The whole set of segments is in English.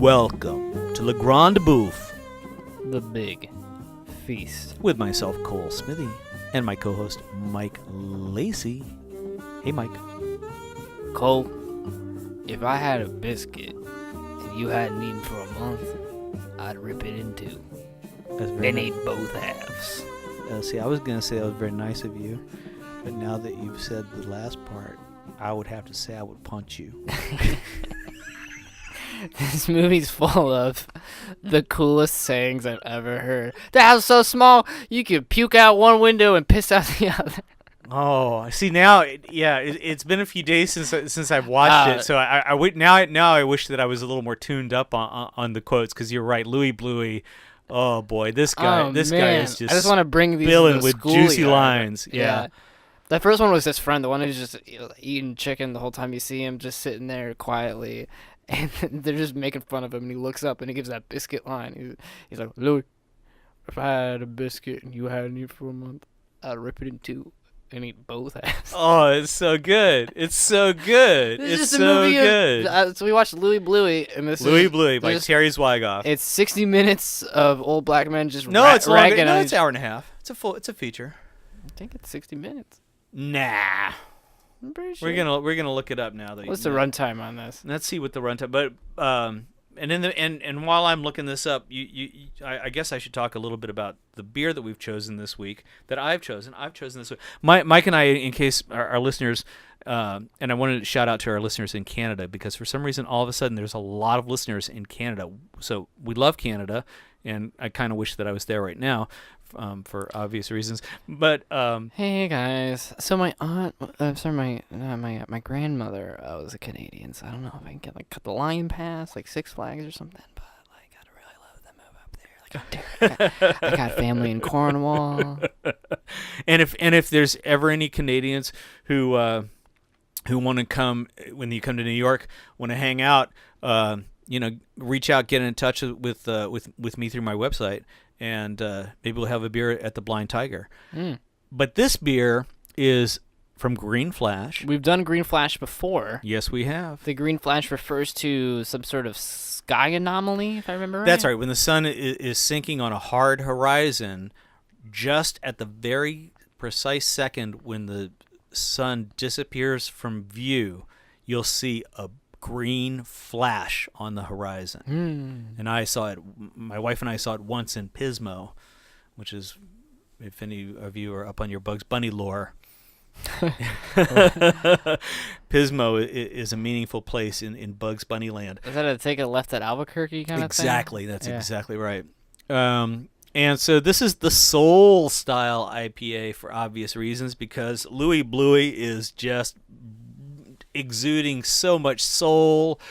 Welcome to La Grande Bouffe, The Big Feast. with myself, Cole Smithey, and my co-host, Mike Lacy. Hey, Mike. Cole, if I had a biscuit and you hadn't eaten for a month, I'd rip it in two and eat both halves. See, I was going to say that was very nice of you, but now that you've said the last part, I would have to say I would punch you. This movie's full of the coolest sayings I've ever heard. The house is so small, you could puke out one window and piss out the other. Oh, see now, it's been a few days since I've watched it, so I wish that I was a little more tuned up on the quotes, because you're right, Louie Bluie. Oh boy, this guy is just. I just want to bring these spilling with juicy lines. Yeah. The first one was his friend, the one who's just eating chicken the whole time you see him, just sitting there quietly, and they're just making fun of him, and he looks up and he gives that biscuit line. He's like, Louie, if I had a biscuit and you hadn't eaten for a month, I'd rip it in two and eat both halves. Oh, it's so good. It's so good. It's so good. So we watched Louie Bluie, and Louie Bluie by Terry Zwigoff. It's 60 minutes of old black men just it's longer. No, it's an hour and a half. It's a feature. I think it's 60 minutes. Nah. I'm pretty sure. We're gonna look it up now. What's the runtime on this? Let's see what the runtime. But and while I'm looking this up, I guess I should talk a little bit about the beer that we've chosen this week. That I've chosen this week. Mike and I, in case our listeners, and I wanted to shout out to our listeners in Canada, because for some reason all of a sudden there's a lot of listeners in Canada. So we love Canada, and I kind of wish that I was there right now. For obvious reasons, but hey guys, so my aunt, my grandmother was a Canadian, so I don't know if I can get cut the line pass, Six Flags or something, but I'd really love to move up there. I got family in Cornwall, and if there's ever any Canadians who want to come when you come to New York, want to hang out, reach out, get in touch with me through my website. And maybe we'll have a beer at the Blind Tiger. But this beer is from Green Flash. We've done Green Flash before. Yes, we have. The Green Flash refers to some sort of sky anomaly, if I remember right. That's right. When the sun is sinking on a hard horizon, just at the very precise second when the sun disappears from view, you'll see a green flash on the horizon. And I saw it, my wife and I saw it once in Pismo, which is, if any of you are up on your Bugs Bunny lore, Pismo is a meaningful place in Bugs Bunny land. Is that a take a left at Albuquerque kind of thing? Exactly, that's exactly right. And so this is the Soul style IPA for obvious reasons, because Louie Bluie is just exuding so much soul.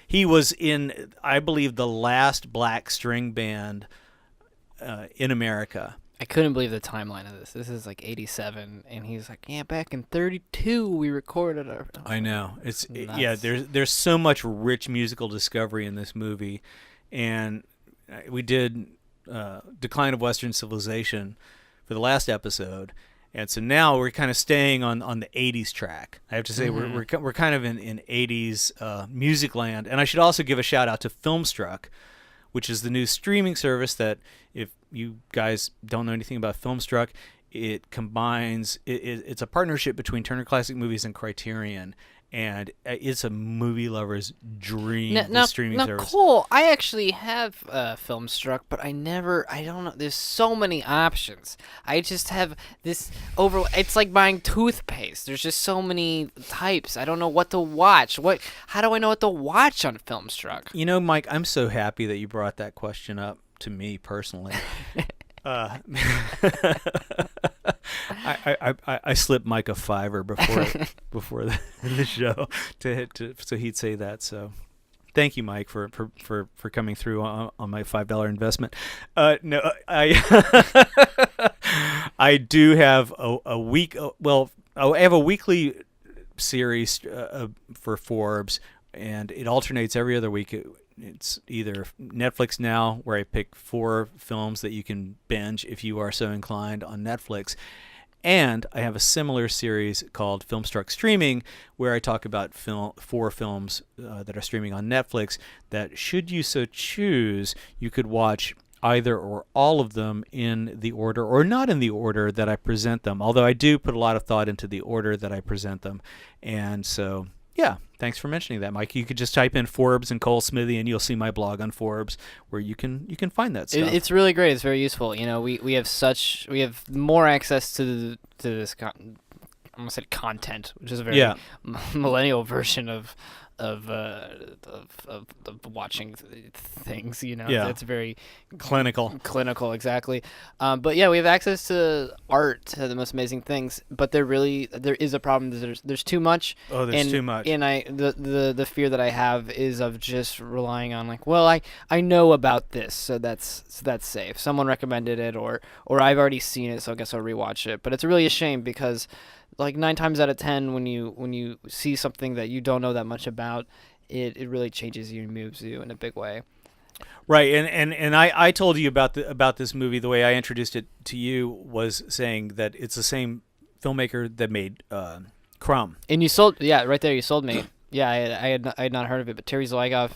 He was in, I believe, the last black string band in America. I couldn't believe the timeline of this. This is 87, and he's like, yeah, back in 32 we recorded our... I know. There's so much rich musical discovery in this movie. And we did Decline of Western Civilization for the last episode. And so now we're kind of staying on the 80s track. I have to say we're kind of in 80s music land. And I should also give a shout out to FilmStruck, which is the new streaming service that, if you guys don't know anything about FilmStruck, it combines, it's a partnership between Turner Classic Movies and Criterion. And it's a movie lover's dream, the streaming service. Cool. I actually have FilmStruck, but I don't know. There's so many options. I just have this it's like buying toothpaste. There's just so many types. I don't know what to watch. How do I know what to watch on FilmStruck? Mike, I'm so happy that you brought that question up to me personally. I slipped Mike a $5 before the show so he'd say that. So thank you, Mike, for coming through on my $5 investment. No, I do have a week. Well, I have a weekly series for Forbes, and it alternates every other week. It's either Netflix Now, where I pick 4 films that you can binge if you are so inclined on Netflix. And I have a similar series called FilmStruck Streaming, where I talk about 4 films that are streaming on Netflix that, should you so choose, you could watch either or all of them in the order or not in the order that I present them. Although I do put a lot of thought into the order that I present them. And so, yeah, thanks for mentioning that, Mike. You could just type in Forbes and Cole Smithey, and you'll see my blog on Forbes, where you can find that stuff. It's really great. It's very useful. You know, we have more access to this. I almost said content, which is a very millennial version of watching things. You know, it's very clinical, exactly. But yeah, we have access to art, to the most amazing things. But there is a problem. There's too much. Oh, there's too much. And the fear that I have is of just relying on, like, well, I know about this, so that's safe. Someone recommended it, or I've already seen it, so I guess I'll rewatch it. But it's really a shame, because like 9 times out of 10, when you see something that you don't know that much about, it really changes you and moves you in a big way. Right, and I told you about this movie. The way I introduced it to you was saying that it's the same filmmaker that made Crumb. And you sold me. Yeah, I had not heard of it, but Terry Zwigoff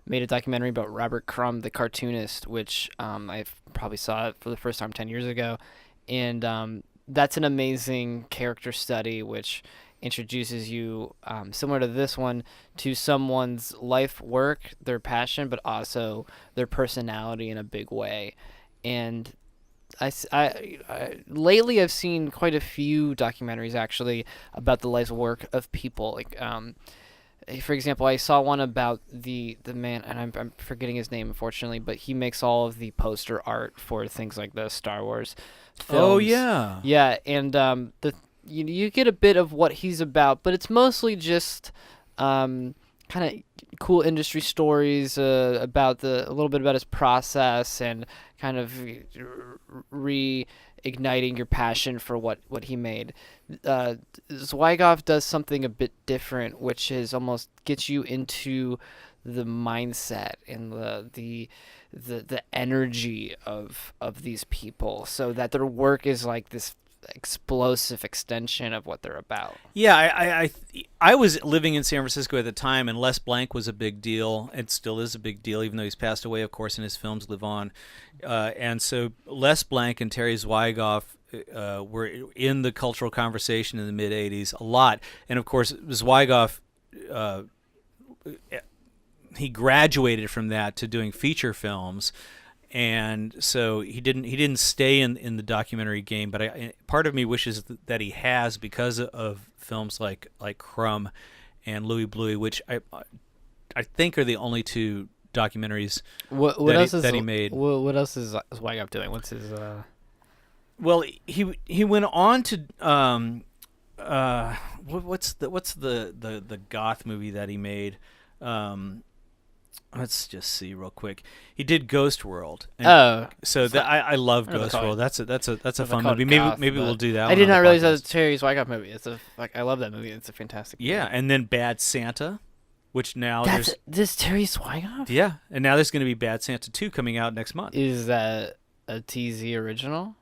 made a documentary about Robert Crumb, the cartoonist, which I probably saw it for the first time 10 years ago, and that's an amazing character study, which introduces you, similar to this one, to someone's life work, their passion, but also their personality in a big way. And I lately I've seen quite a few documentaries actually about the life's work of people. Like, for example, I saw one about the man, and I'm forgetting his name, unfortunately, but he makes all of the poster art for things like the Star Wars films. Oh, yeah. Yeah, and you get a bit of what he's about, but it's mostly just kind of cool industry stories about a little bit about his process, and kind of reigniting your passion for what he made. Zwigoff does something a bit different, which is almost gets you into the mindset and the energy of these people, so that their work is like this explosive extension of what they're about. Yeah, I was living in San Francisco at the time, and Les Blank was a big deal. It still is a big deal, even though he's passed away, of course, and his films live on. And so Les Blank and Terry Zwigoff were in the cultural conversation in the mid-'80s a lot. And, of course, Zwigoff, he graduated from that to doing feature films. And so he didn't stay in the documentary game, but part of me wishes that he has, because of films like Crumb and Louie Bluie, which I think are the only 2 documentaries that he made. What else is Zwigoff doing? What's his? Well, he went on to what's the goth movie that he made? Let's just see real quick. He did Ghost World. So I love Ghost World. That's a fun movie. Maybe we'll do that. I did not realize that was a Terry Zwigoff movie. I love that movie. It's a fantastic movie. Yeah, and then Bad Santa, which now this Terry Zwigoff? Yeah, and now there's going to be Bad Santa 2 coming out next month. Is that a TZ original?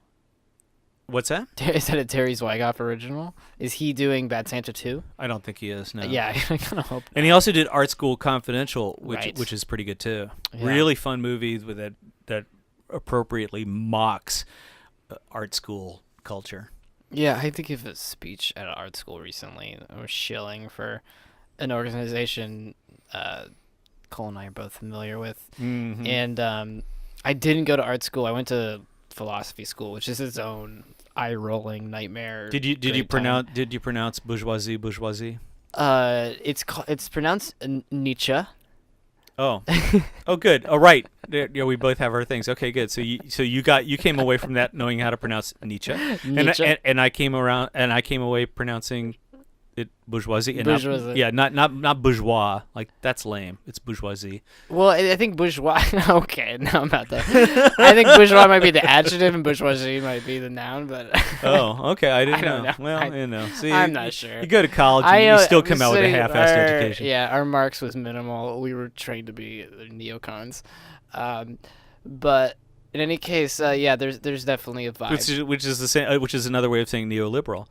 What's that? Is that a Terry Zwigoff original? Is he doing Bad Santa 2? I don't think he is, no. Yeah, I kind of hope. And he also did Art School Confidential, which is pretty good too. Yeah. Really fun movie with that appropriately mocks art school culture. Yeah, I had to give a speech at an art school recently. I was shilling for an organization Cole and I are both familiar with. Mm-hmm. And I didn't go to art school. I went to philosophy school, which is its own eye-rolling nightmare. Did you pronounce bourgeoisie? It's pronounced Nietzsche. Oh, good. Oh, right. Yeah, we both have our things. Okay, good. So you came away from that knowing how to pronounce Nietzsche, and I came away pronouncing it bourgeoisie. And not bourgeois. Like, that's lame. It's bourgeoisie. Well, I think bourgeois. Okay, now I'm about that. I think bourgeois might be the adjective and bourgeoisie might be the noun. But oh, okay. I didn't know. Well, See, I'm not sure. You go to college and you still come out with a half-assed education. Yeah, our Marx was minimal. We were trained to be neocons, but In any case, yeah, there's definitely a vibe. Which is the same. Which is another way of saying neoliberal.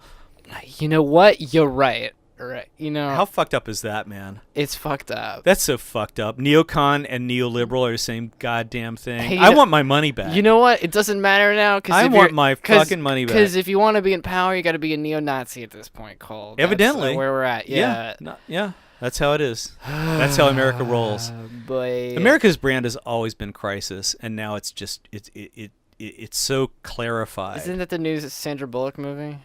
You know what? You're right. Right. You know, How fucked up is that, man? it's fucked up. That's so fucked up. Neocon and neoliberal are the same goddamn thing. Hey, I want my money back. You know what? It doesn't matter now. I want my fucking money back. Because if you want to be in power, you got to be a neo-Nazi at this point, Cole. That's, Evidently. where we're at. Yeah. Yeah. That's how it is. That's how America rolls. Boy. America's brand has always been crisis, and now it's just it's so clarified. Isn't that the new Sandra Bullock movie?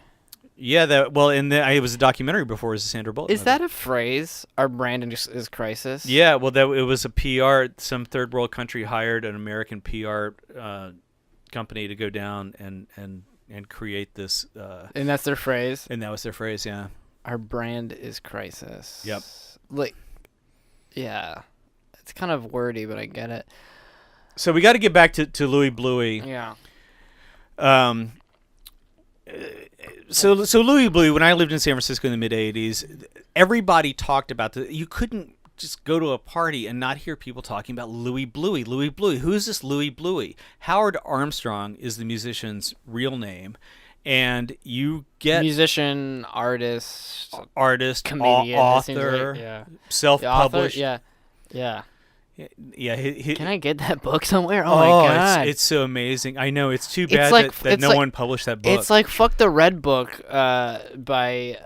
Yeah, it was a documentary before it was a Sandra Bullock Is movie. that a phrase? Our brand is crisis? Yeah, well, it was a PR. Some third world country hired an American PR company to go down and create this. And that's their phrase? And that was their phrase, yeah. Our brand is crisis. Yep. Like, yeah. It's kind of wordy, but I get it. So we got to get back to Louie Bluie. Yeah. So Louie Bluie, when I lived in San Francisco in the mid '80s, everybody talked about you couldn't just go to a party and not hear people talking about Louie Bluie. Louie Bluie. Who's this Louie Bluie? Howard Armstrong is the musician's real name, and you get musician, artist, comedian, author, yeah. self-published. Yeah. Yeah. Yeah, can I get that book somewhere? Oh my god, it's so amazing. I know, it's too bad that no one published that book. It's like Fuck the Red Book by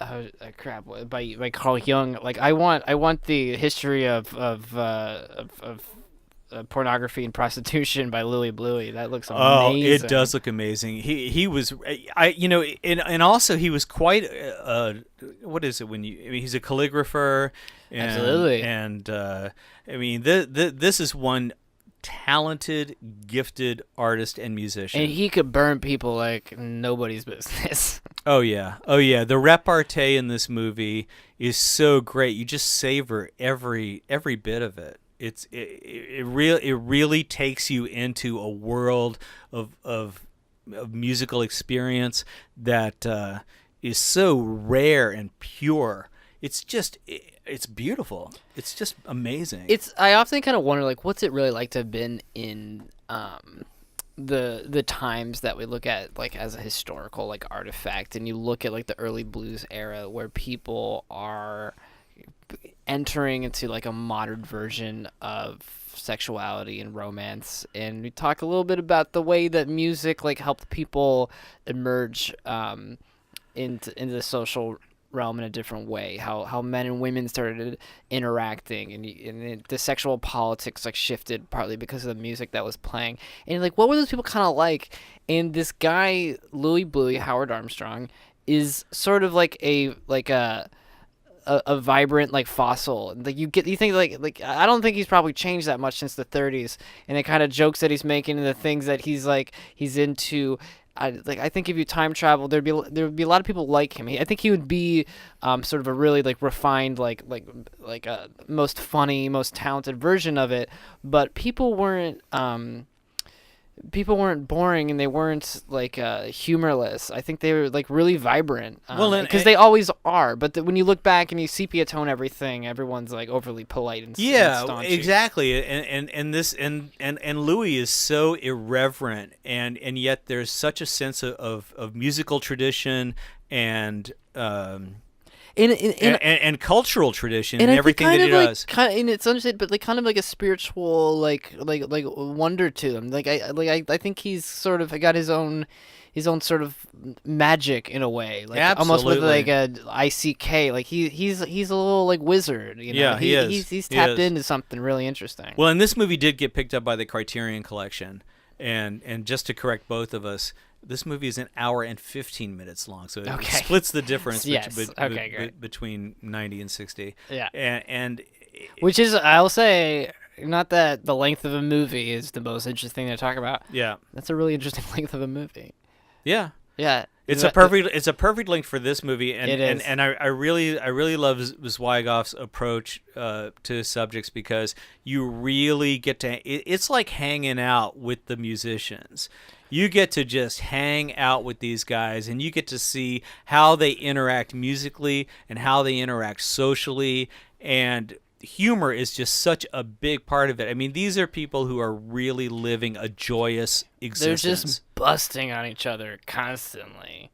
by Carl Jung. Like I want the history of pornography and prostitution by Louie Bluie. That looks amazing. Oh, it does look amazing. He was and also he was quite what is it when he's a calligrapher. And, absolutely. And I mean, this is one talented, gifted artist and musician. And he could burn people like nobody's business. Oh yeah. The repartee in this movie is so great. You just savor every bit of it. It really takes you into a world of musical experience that is so rare and pure. It's beautiful. It's just amazing. I often kind of wonder, like, what's it really like to have been in the times that we look at, like, as a historical, like, artifact, and you look at, like, the early blues era where people are entering into, like, a modern version of sexuality and romance, and we talk a little bit about the way that music, like, helped people emerge into the social realm in a different way, how men and women started interacting, and the sexual politics like shifted partly because of the music that was playing, and like what were those people kind of like. And this guy Louie Bluie, Howard Armstrong, is sort of like a vibrant like fossil. Like you think like I don't think he's probably changed that much since the 30s, and the kind of jokes that he's making and the things that he's into. I think if you time travel, there would be a lot of people like him. I think he would be sort of a really like refined, like a most funny, most talented version of it. But people weren't boring, and they weren't like humorless. I think they were like really vibrant. Because they always are. But when you look back and you sepia tone everything, everyone's like overly polite and staunchy. Exactly. And Louie is so irreverent, and yet there's such a sense of musical tradition and and cultural tradition and everything that he does. And it's understood, but like kind of like a spiritual like wonder to them. I think he's sort of got his own sort of magic in a way, like absolutely. Almost with like a ICK. Like he's a little like wizard. You know? Yeah, he is. He's tapped into something really interesting. Well, and this movie did get picked up by the Criterion Collection, and just to correct both of us, this movie is an hour and 15 minutes long, so it splits the difference between 90 and 60. Yeah, and which is, I'll say, not that the length of a movie is the most interesting to talk about. Yeah, that's a really interesting length of a movie. Yeah, yeah. It's a perfect length for this movie, and it is. And I really love Zwigoff's approach to subjects, because you really get to. It's like hanging out with the musicians. You get to just hang out with these guys, and you get to see how they interact musically and how they interact socially, and humor is just such a big part of it. I mean, these are people who are really living a joyous existence. They're just busting on each other constantly.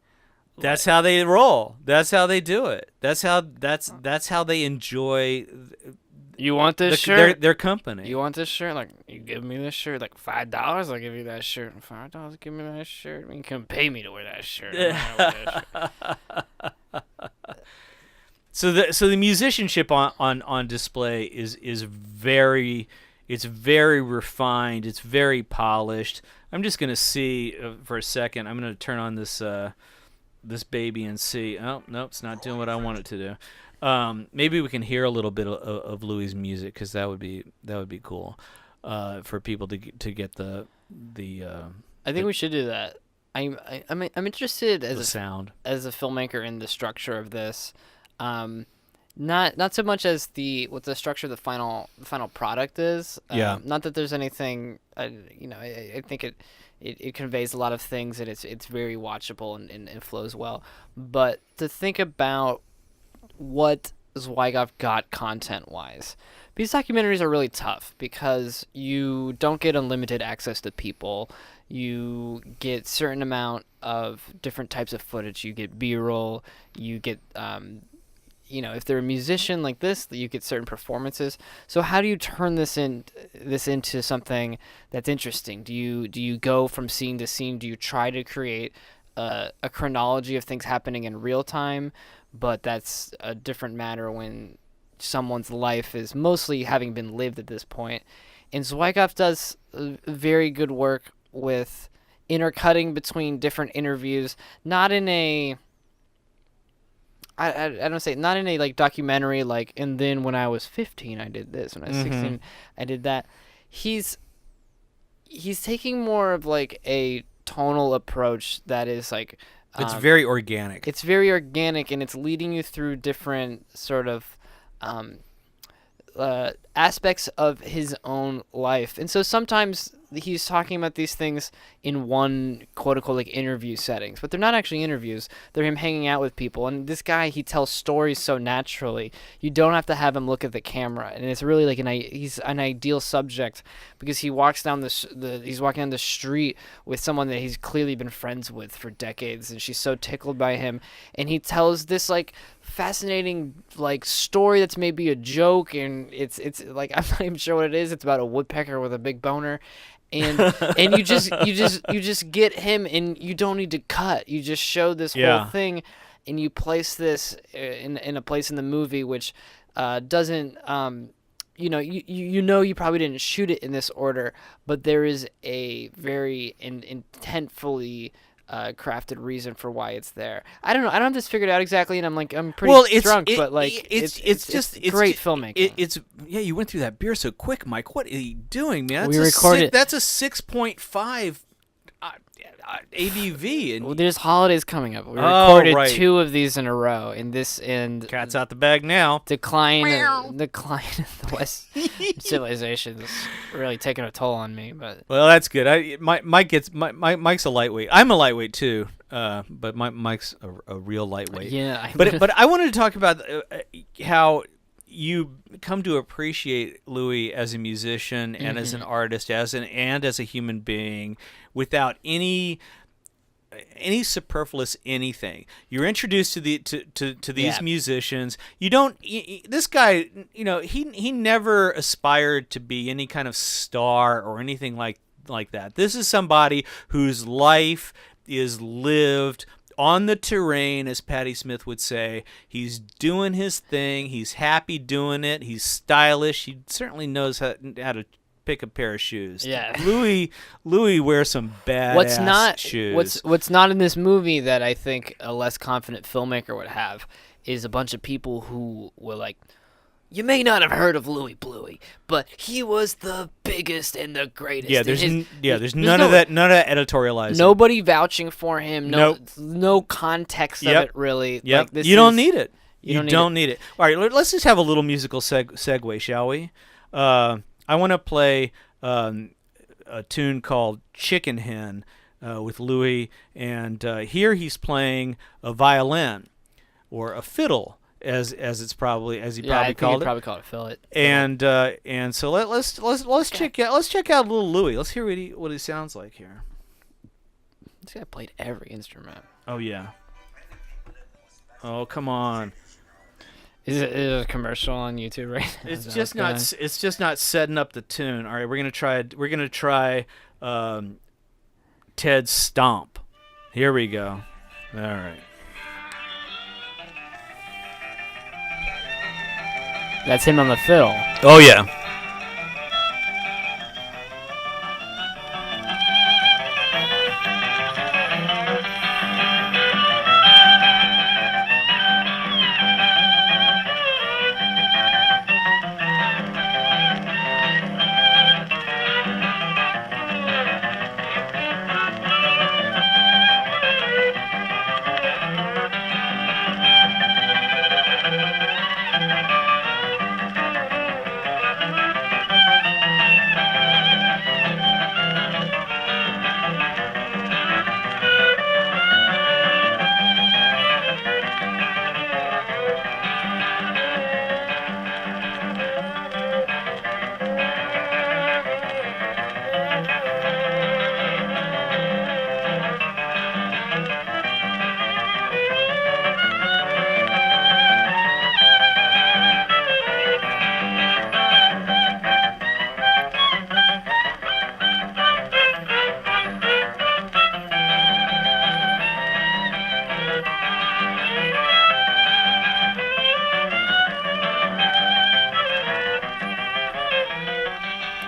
That's how they roll. That's how they do it. That's how they enjoy. You want this shirt? Their company. You want this shirt? Like, you give me this shirt? Like $5, I'll give you that shirt. $5, give me that shirt. I mean, you can pay me to wear that shirt. So the musicianship on display is very refined. It's very polished. I'm just gonna see for a second. I'm gonna turn on this baby and see. Oh no, it's not doing what I want it to do. Maybe we can hear a little bit of Louie's music, because that would be cool for people to get the. I think we should do that. I'm interested as the sound as a filmmaker in the structure of this. Not so much as what the structure of the final product is. Not that there's anything. I think it conveys a lot of things, and it's very watchable and flows well. But to think about what Zwigoff got content-wise. These documentaries are really tough because you don't get unlimited access to people. You get certain amount of different types of footage. You get B-roll. You get, if they're a musician like this, you get certain performances. So how do you turn this into something that's interesting? Do you go from scene to scene? Do you try to create a chronology of things happening in real time? But that's a different matter when someone's life is mostly having been lived at this point. And Zwigoff does very good work with intercutting between different interviews, not in a I don't say not in a like documentary like, and then when I was 15 I did this, when I was 16 I did that. He's taking more of like a tonal approach that is like it's very organic. It's very organic, and it's leading you through different sort of aspects of his own life. And so sometimes he's talking about these things in one quote-unquote like interview settings, but they're not actually interviews. They're him hanging out with people. And this guy, he tells stories so naturally. You don't have to have him look at the camera, and it's really like he's an ideal subject because he walks down he's walking down the street with someone that he's clearly been friends with for decades, and she's so tickled by him, and he tells this like fascinating like story that's maybe a joke, and it's like, I'm not even sure what it is. It's about a woodpecker with a big boner. And you just get him, and you don't need to cut. You just show this whole thing, and you place this in a place in the movie which doesn't you probably didn't shoot it in this order, but there is a very intentfully crafted reason for why it's there. I don't know. I don't have this figured out exactly, and I'm pretty drunk, but like it's great filmmaking. You went through that beer so quick, Mike. What are you doing, man? We recorded. That's a 6.5 ABV, and there's holidays coming up. We recorded 2 of these in a row, and cat's out the bag now. Decline of the West civilization is really taking a toll on me. But well, that's good. Mike's a lightweight. I'm a lightweight too, but Mike's a real lightweight. Yeah, but I wanted to talk about how you come to appreciate Louie as a musician and as an artist, as a human being, without any superfluous anything. You're introduced to these musicians. You don't. This guy, he never aspired to be any kind of star or anything like that. This is somebody whose life is lived on the terrain, as Patti Smith would say. He's doing his thing. He's happy doing it. He's stylish. He certainly knows how to pick a pair of shoes. Yeah. Louie wears some badass shoes. What's not in this movie that I think a less confident filmmaker would have is a bunch of people who were like, you may not have heard of Louie Bluie, but he was the biggest and the greatest. Yeah, there's none of that editorializing. Nobody vouching for him. No context of it really. Yep. Like, you don't need it. You don't need it. All right, let's just have a little musical segue, shall we? I want to play a tune called Chicken Hen with Louie, and here he's playing a violin or a fiddle, as he probably I think called it. Probably called it fillet. And so let's check out little Louie. Let's hear what he sounds like here. This guy played every instrument. Oh yeah. Oh come on. Is it a commercial on YouTube right now? It's just not. It's just not setting up the tune. All right, we're gonna try Ted's Stomp. Here we go. All right. That's him on the fill. Oh yeah.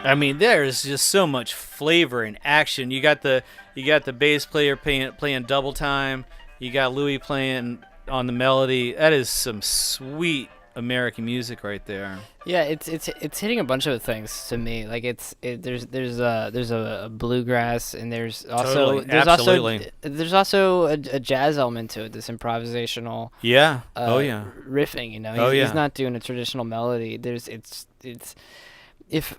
I mean, there's just so much flavor and action. You got the bass player playing double time. You got Louie playing on the melody. That is some sweet American music right there. Yeah, it's hitting a bunch of things to me. Like there's a bluegrass, and there's also there's also a jazz element to it. This improvisational riffing. You know, he's not doing a traditional melody. It's if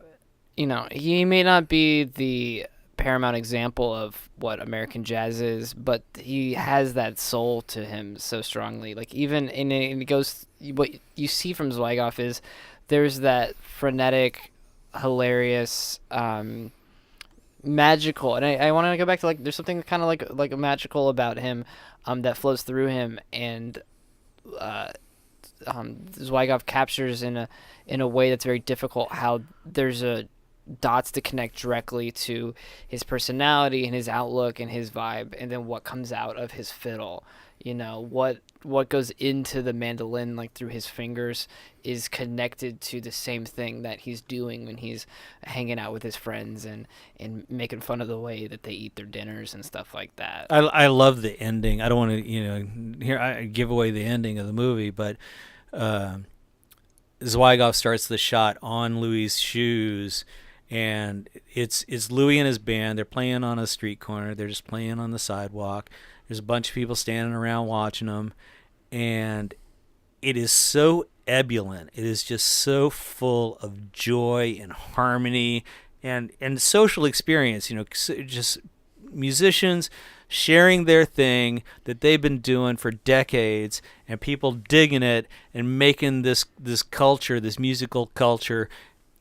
you know, he may not be the paramount example of what American jazz is, but he has that soul to him so strongly. Like even and it goes, what you see from Zwigoff is there's that frenetic, hilarious, magical, and I want to go back to, like, there's something kind of like magical about him that flows through him, and Zwigoff captures in a way that's very difficult how there's a dots to connect directly to his personality and his outlook and his vibe, and then what comes out of his fiddle. You know, what goes into the mandolin, like through his fingers, is connected to the same thing that he's doing when he's hanging out with his friends and making fun of the way that they eat their dinners and stuff like that. I love the ending. I don't want to, I give away the ending of the movie, but Zwigoff starts the shot on Louie's shoes, and it's Louie and his band. They're playing on a street corner. They're just playing on the sidewalk. There's a bunch of people standing around watching them, and it is so ebullient. It is just so full of joy and harmony and social experience. You know, just musicians sharing their thing that they've been doing for decades, and people digging it and making this culture, this musical culture,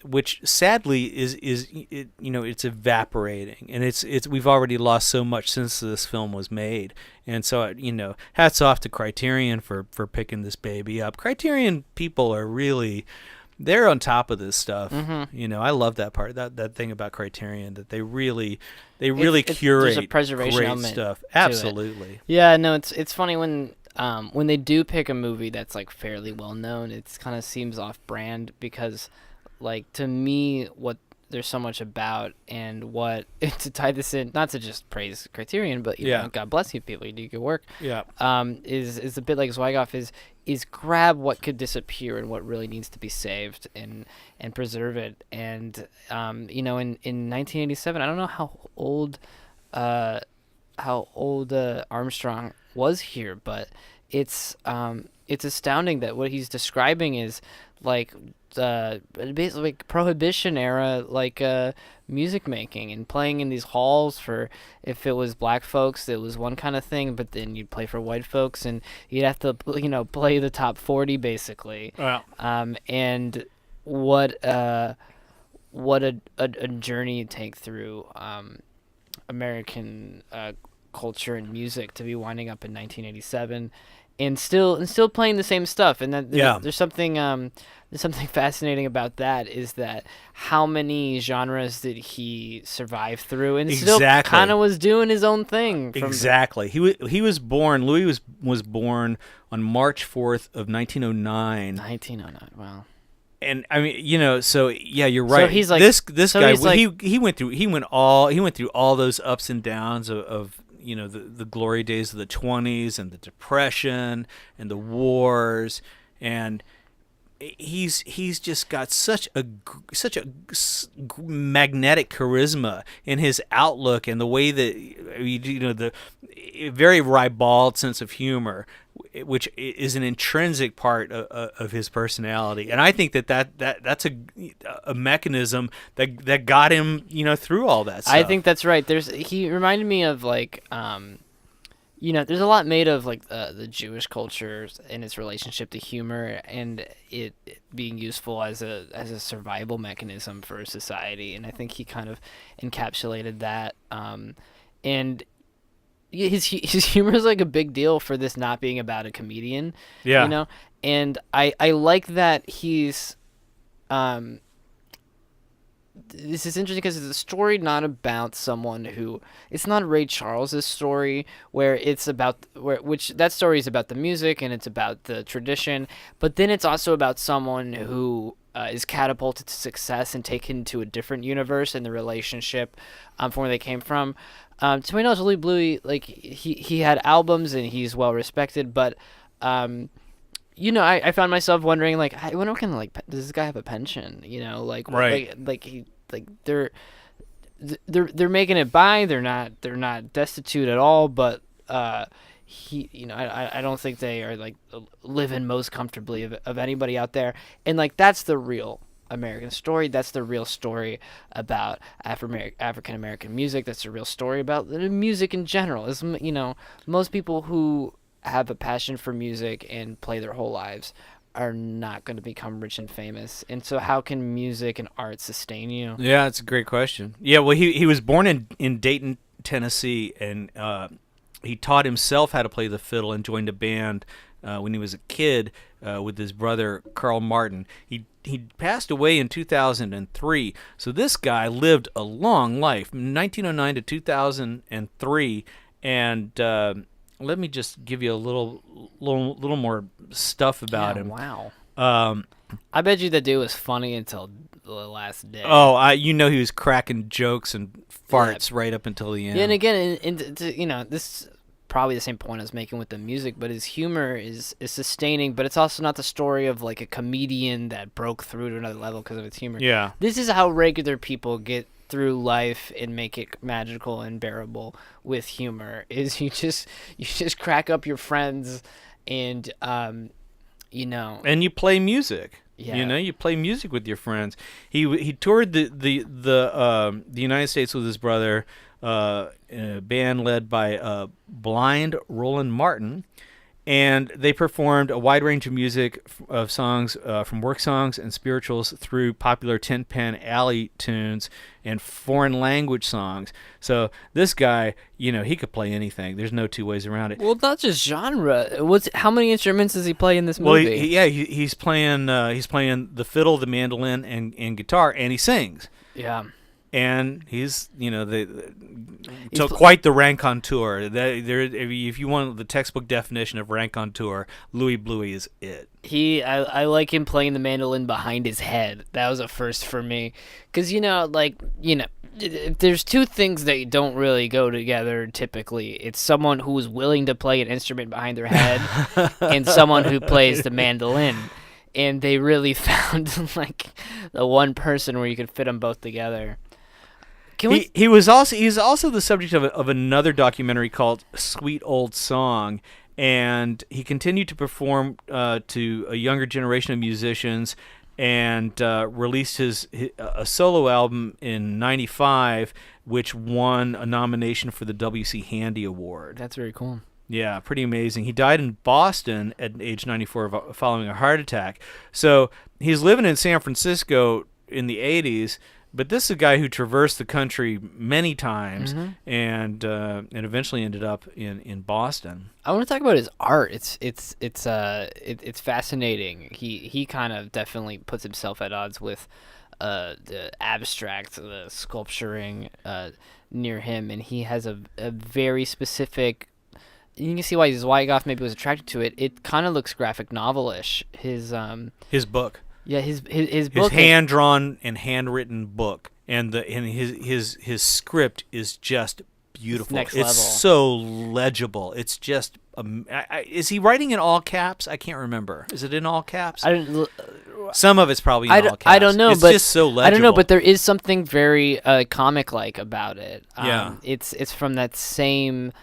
which sadly is it's evaporating, and it's we've already lost so much since this film was made. And so hats off to Criterion for picking this baby up. Criterion people are really, they're on top of this stuff. Mm-hmm. I love that part, that thing about Criterion, that they really curate there's a preservation great element stuff. Absolutely. Yeah, no, it's funny when they do pick a movie that's like fairly well known, it kind of seems off brand, because, like, to me, what there's so much about, and what to tie this in, not to just praise Criterion, but you know, God bless you, people, you do good work. Yeah. Is a bit like Zwigoff is grab what could disappear and what really needs to be saved, and preserve it. And in 1987, I don't know how old Armstrong was here, but it's astounding that what he's describing is like basically like Prohibition era music making and playing in these halls. For if it was black folks, it was one kind of thing, but then you'd play for white folks and you'd have to play the top 40 basically. Wow. And what a journey you take through American culture and music to be winding up in 1987 and still playing the same stuff. And that there's something fascinating about that, is that how many genres did he survive through and still kind of was doing his own thing. Exactly. He was born. Louis was born on March 4th of 1909. 1909. Wow. And I mean, so yeah, you're right. So he's like this guy. He went through all those ups and downs of the glory days of the 20s and the Depression and the wars, and he's just got such a magnetic charisma in his outlook and the way that the very ribald sense of humor, which is an intrinsic part of his personality. And I think that's a mechanism that got him through all that stuff. I think that's right. He reminded me of there's a lot made of the Jewish culture and its relationship to humor and it being useful as a survival mechanism for a society. And I think he kind of encapsulated that. And his humor is like a big deal for this not being about a comedian. Yeah. And I like that he's this is interesting because it's a story not about someone who... It's not Ray Charles's story where it's about... that story is about the music and it's about the tradition, but then it's also about someone who is catapulted to success and taken to a different universe and the relationship from where they came from. To my knowledge, Louie Bluie, he had albums and he's well respected, but... I found myself wondering, I wonder does this guy have a pension? Right. They're making it by. They're not destitute at all. But I don't think they are living most comfortably of anybody out there. And that's the real American story. That's the real story about African American music. That's the real story about the music in general. Is most people who have a passion for music and play their whole lives are not going to become rich and famous. And so how can music and art sustain you? Yeah, that's a great question. Yeah, well, he was born in Dayton, Tennessee, and he taught himself how to play the fiddle and joined a band when he was a kid with his brother, Carl Martin. He passed away in 2003, so this guy lived a long life, 1909 to 2003, and... let me just give you a little more stuff about him. Wow. I bet you the dude was funny until the last day. Oh, he was cracking jokes and farts right up until the end. Yeah, and again, this is probably the same point I was making with the music, but his humor is sustaining, but it's also not the story of a comedian that broke through to another level because of its humor. Yeah. This is how regular people get through life and make it magical and bearable with humor. Is you just crack up your friends and and you play music. Yeah. You play music with your friends. He toured the United States with his brother, a band led by blind Roland Martin, and they performed a wide range of music of songs from work songs and spirituals through popular Tin Pan Alley tunes and foreign language songs. So this guy, he could play anything. There's no two ways around it. Well, not just genre. How many instruments does he play in this movie? Well, he's playing the fiddle, the mandolin, and guitar, and he sings. Yeah. And he's, quite the raconteur. If you want the textbook definition of raconteur, Louie Bluie is it. I like him playing the mandolin behind his head. That was a first for me, because if there's two things that don't really go together typically, it's someone who's willing to play an instrument behind their head and someone who plays the mandolin. And they really found the one person where you could fit them both together. He's also the subject of another documentary called Sweet Old Song, and he continued to perform to a younger generation of musicians, and released a solo album in '95, which won a nomination for the W.C. Handy Award. That's very cool. Yeah, pretty amazing. He died in Boston at age 94 following a heart attack. So he's living in San Francisco in the 80s, but this is a guy who traversed the country many times, and eventually ended up in Boston. I want to talk about his art. It's fascinating. He kind of definitely puts himself at odds with the abstract, the sculpturing near him, and he has a very specific. You can see why Zwigoff maybe was attracted to it. It kind of looks graphic novel-ish. His book. Yeah, his book. His hand-drawn and handwritten book, and his script is just beautiful. Next level. It's so legible. It's just. Is he writing in all caps? I can't remember. Is it in all caps? Some of it's probably in all caps. I don't know, it's but just so legible. I don't know, but there is something very comic-like about it. Yeah, it's from that same.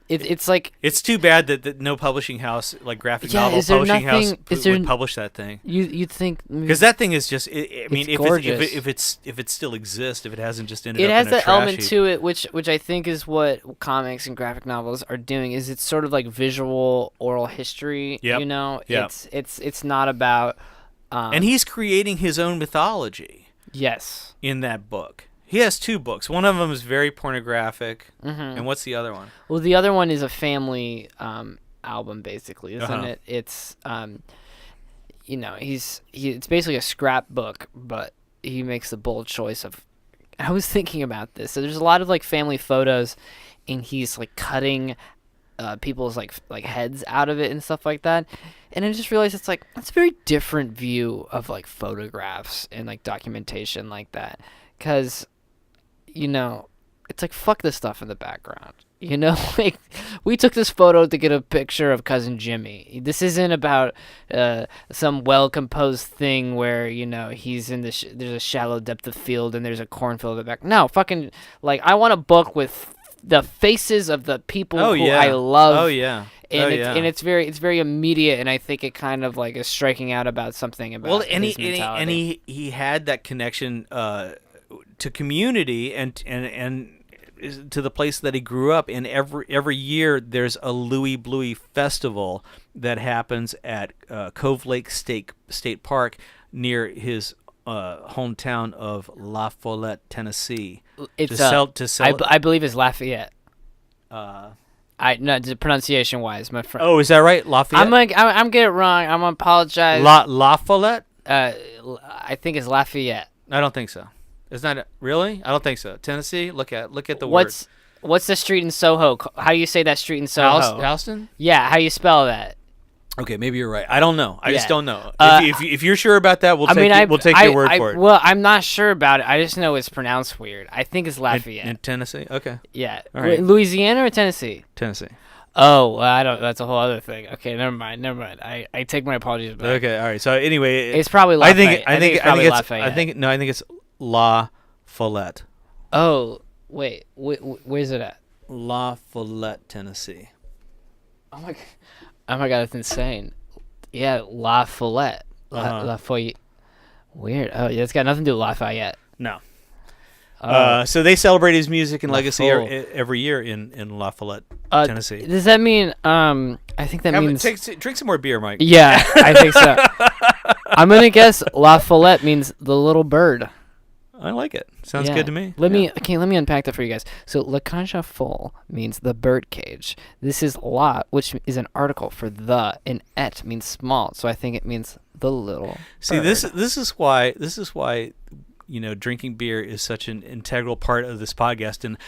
It's like, it's too bad that no publishing house, like graphic novel publishing house, would publish that thing. You'd think, because that thing is just. I mean, if it still exists, if it hasn't just ended up in a trash heap. It has that element to it, which I think is what comics and graphic novels are doing. Is it's sort of like visual oral history. Yep. You know, Yep. It's not about. And he's creating his own mythology. Yes. In that book. He has 2 books. One of them is very pornographic. And what's the other one? Well, the other one is a family album, basically, isn't it? It's, it's basically a scrapbook, but he makes the bold choice of. I was thinking about this. So there's a lot of like family photos, and he's like cutting people's like heads out of it and stuff like that. And I just realized it's like that's a very different view of like photographs and like documentation like that, because. It's like, fuck this stuff in the background. Like, we took this photo to get a picture of Cousin Jimmy. This isn't about some well-composed thing where, he's in there's a shallow depth of field and there's a cornfield in the back. No, fucking, like, I want a book with the faces of the people I love. Oh, yeah. And it's very immediate, and I think it kind of, like, is striking out about something about his mentality. He had that connection to community and to the place that he grew up in. Every year there's a Louie Bluie festival that happens at Cove Lake State Park near his hometown of La Follette, Tennessee. It's I believe it's Lafayette. The pronunciation wise, my friend. Oh, is that right? Lafayette. I'm getting it wrong. I'm gonna apologize. La Follette. I think it's Lafayette. I don't think so. It's not really. I don't think so. Tennessee. Look at the word. What's the street in Soho? How do you say that street in Soho? Houston. Yeah. How do you spell that? Okay, maybe you're right. I don't know. I just don't know. If you're sure about that, we'll take your word for it. Well, I'm not sure about it. I just know it's pronounced weird. I think it's Lafayette. In Tennessee. Okay. Yeah. All right. Louisiana or Tennessee? Tennessee. Oh, well, I don't. That's a whole other thing. Okay, never mind. I take my apologies back. Okay. All right. So anyway, it's probably Lafayette. I think it's La Follette. Oh, wait. Where's it at? La Follette, Tennessee. Oh my god, that's insane. Yeah, La Follette. La Follette. Weird. Oh, yeah, it's got nothing to do with Lafayette. No. So they celebrate his music and legacy every year in La Follette, Tennessee. Does that mean? I think that means. Drink some more beer, Mike. Yeah, I think so. I'm gonna guess La Follette means the little bird. I like it. Sounds good to me. Let me unpack that for you guys. So La Cage aux Folles means the bird cage. This is la, which is an article for the, and et means small. So I think it means the little. See, bird. this is why drinking beer is such an integral part of this podcast. And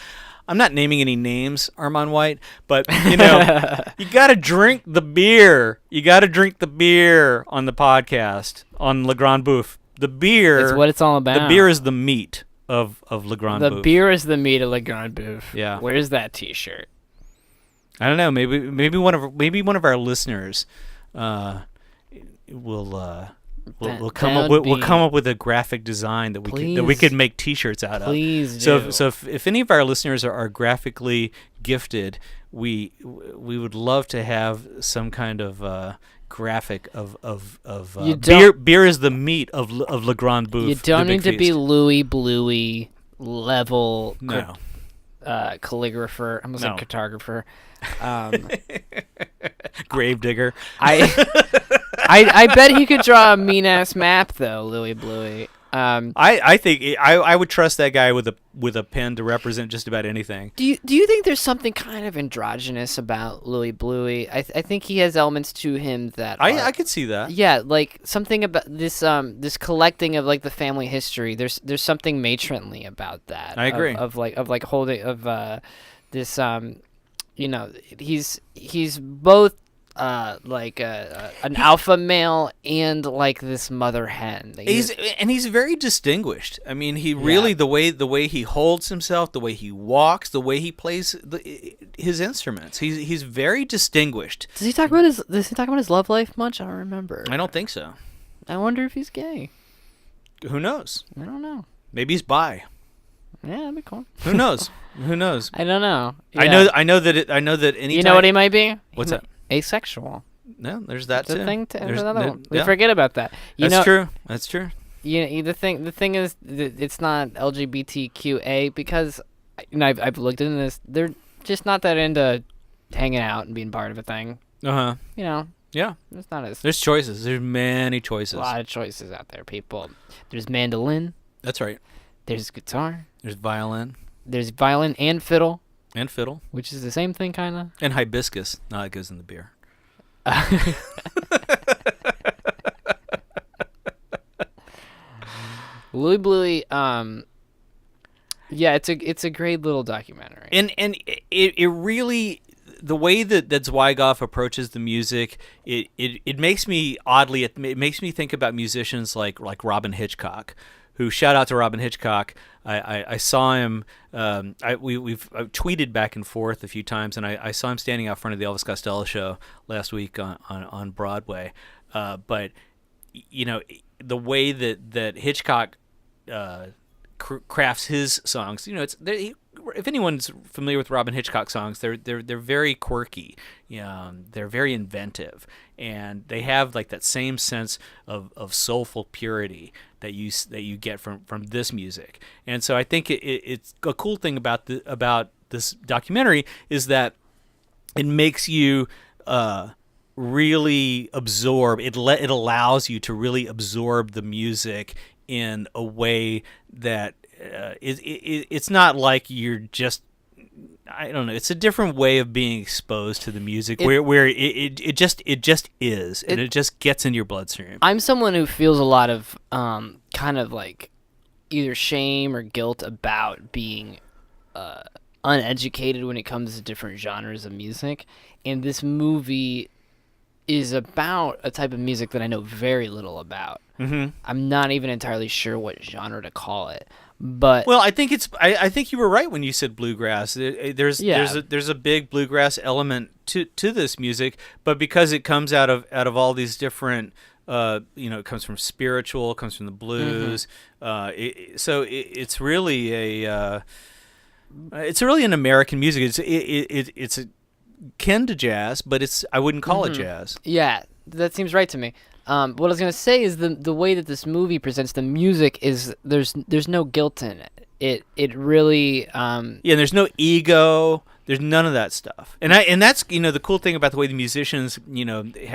I'm not naming any names, Armand White, but you got to drink the beer. You got to drink the beer on the podcast on La Grande Bouffe. The beer. It's what it's all about. The beer is the meat of La Grande Bouffe. The beer is the meat of La Grande Bouffe. Yeah. Where's that T-shirt? I don't know. Maybe one of our listeners will We'll come up with a graphic design that we could make T-shirts out of. Please do. So if any of our listeners are graphically gifted, we would love to have some kind of graphic of beer is the meat of Le Grande Bouffe. You don't need to be Louie Bluie level calligrapher. I'm gonna say cartographer. Gravedigger. I bet he could draw a mean ass map though, Louie Bluie. I think I would trust that guy with a pen to represent just about anything. Do you think there's something kind of androgynous about Louie Bluie? I think he has elements to him that I could see that. Yeah, like something about this collecting of like the family history. There's something matronly about that. I agree. Of holding this he's both an alpha male and like this mother hen. He's very distinguished. I mean, he really the way he holds himself, the way he walks, the way he plays his instruments. He's very distinguished. Does he talk about his love life much? I don't remember. I don't think so. I wonder if he's gay. Who knows? I don't know. Maybe he's bi. Yeah, that'd be cool. Who knows? Who knows? I don't know. Yeah. I know that anytime. You know what he might be? What's that? Asexual. No, there's that too. There's another one. We yeah. forget about that. That's true. That's true. The thing is, it's not LGBTQA because I've looked into this. They're just not that into hanging out and being part of a thing. Yeah. It's not as. There's choices. There's many choices. A lot of choices out there, people. There's mandolin. That's right. There's guitar. There's violin. There's violin and fiddle. And fiddle. Which is the same thing, kind of. And hibiscus. No, it goes in the beer. Louie Bluie, it's a great little documentary. And it really, the way that Zwigoff approaches the music, it makes me it makes me think about musicians like Robyn Hitchcock, who, shout out to Robyn Hitchcock. I saw him. We've tweeted back and forth a few times, and I saw him standing out front of the Elvis Costello show last week on Broadway. But the way that Hitchcock crafts his songs, if anyone's familiar with Robyn Hitchcock songs, they're very quirky. They're very inventive, and they have like that same sense of soulful purity that you get from this music. And so I think it's a cool thing about this documentary is that it makes you really absorb. It allows you to really absorb the music in a way that it's not like you're just, I don't know. It's a different way of being exposed to the music, where it just is, and it just gets in your bloodstream. I'm someone who feels a lot of kind of like either shame or guilt about being uneducated when it comes to different genres of music, and this movie is about a type of music that I know very little about. Mm-hmm. I'm not even entirely sure what genre to call it. But I think I think you were right when you said bluegrass. There's a big bluegrass element to this music, but because it comes out of all these different, it comes from spiritual, it comes from the blues. Mm-hmm. It's really an American music. It's akin to jazz, but I wouldn't call it jazz. Yeah, that seems right to me. What I was gonna say is the way that this movie presents the music is there's no guilt in it. It really there's no ego. There's none of that stuff. And that's the cool thing about the way the musicians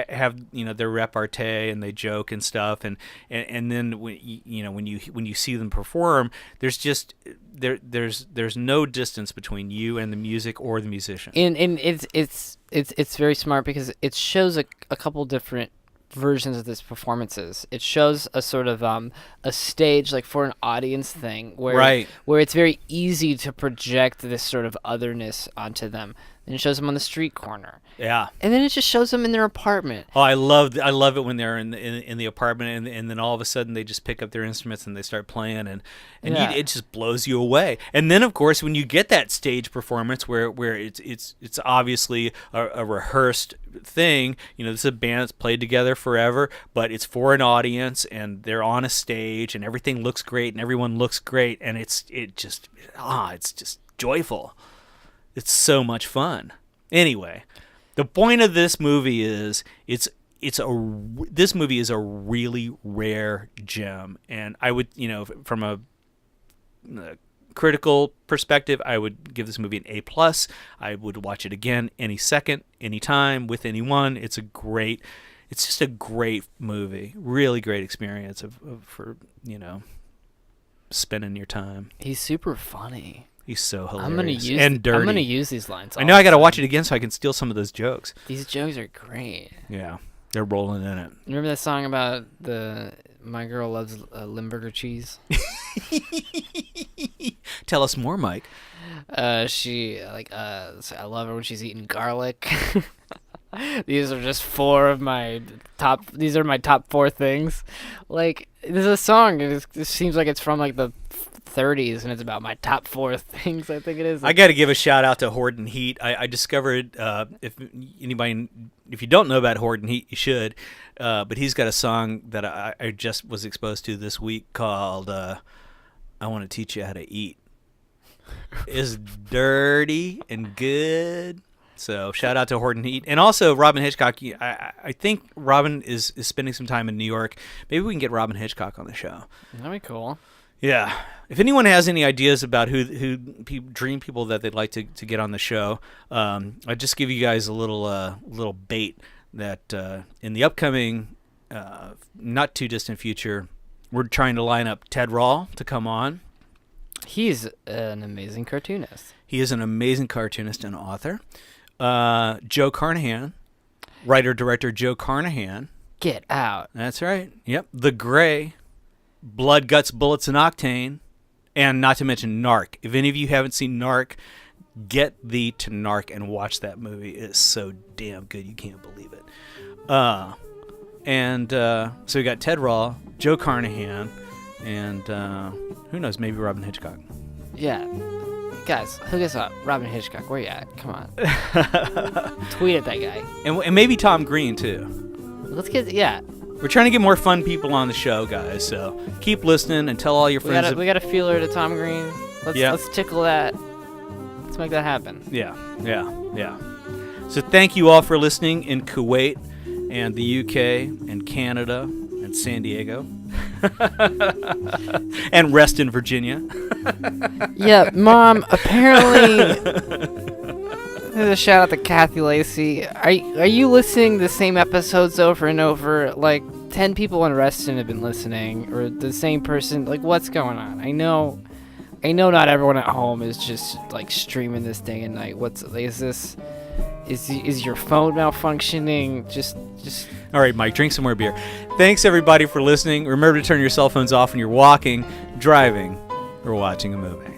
have their repartee and they joke and stuff, and then when you see them perform, there's just there's no distance between you and the music or the musician. And it's very smart because it shows a couple different versions of this performances. It shows a sort of a stage like for an audience thing where it's very easy to project this sort of otherness onto them. Then it shows them on the street corner. Yeah. And then it just shows them in their apartment. Oh, I love it when they're in the apartment, and then all of a sudden they just pick up their instruments and they start playing, and it just blows you away. And then of course when you get that stage performance where it's obviously a rehearsed thing, this is a band that's played together forever, but it's for an audience, and they're on a stage, and everything looks great, and everyone looks great, and it's just joyful. It's so much fun. Anyway, the point of this movie is this movie is a really rare gem, and I would, from a critical perspective, I would give this movie an A+. I would watch it again any second, any time, with anyone. It's just a great movie. Really great experience for spending your time. He's super funny. He's so hilarious and dirty. I'm gonna use these lines. I know I gotta watch it again so I can steal some of those jokes. These jokes are great. Yeah, they're rolling in it. Remember that song about my girl loves Limburger cheese? Tell us more, Mike. I love her when she's eating garlic. These are just these are my top 4 things. Like, there's a song, it seems like it's from like the 30s, and it's about my top 4 things, I think it is. I got to give a shout out to Horton Heat. I discovered, if you don't know about Horton Heat, you should, but he's got a song that I just was exposed to this week called I Want to Teach You How to Eat. It's dirty and good. So shout out to Horton Heat. And also Robyn Hitchcock. I think Robyn is spending some time in New York. Maybe we can get Robyn Hitchcock on the show. That'd be cool. Yeah. If anyone has any ideas about who dream people that they'd like to get on the show, I'd just give you guys a little bait that in the upcoming, not too distant future, we're trying to line up Ted Rall to come on. He's an amazing cartoonist. He is an amazing cartoonist and author. Joe Carnahan, writer-director Joe Carnahan. Get out. That's right. Yep. The Gray, Blood, Guts, Bullets, and Octane, and not to mention Narc. If any of you haven't seen Narc, get thee to Narc and watch that movie. It is so damn good you can't believe it. So we got Ted Rall, Joe Carnahan, and who knows, maybe Robyn Hitchcock. Yeah. Guys, hook us up. Robyn Hitchcock, where you at? Come on. Tweet at that guy. And maybe Tom Green, too. Let's get, yeah. We're trying to get more fun people on the show, guys, so keep listening and tell all your friends. We got a feeler to Tom Green. Let's tickle that. Let's make that happen. Yeah. So thank you all for listening in Kuwait and the UK and Canada and San Diego. And Reston, Virginia. Yeah, Mom, apparently there's a shout out to Kathy Lacy. Are you listening to the same episodes over and over? Like 10 people in Reston have been listening, or the same person. Like, what's going on? I know not everyone at home is just like streaming this day and night. Is your phone malfunctioning? Just All right, Mike, drink some more beer. Thanks everybody for listening. Remember to turn your cell phones off when you're walking, driving, or watching a movie.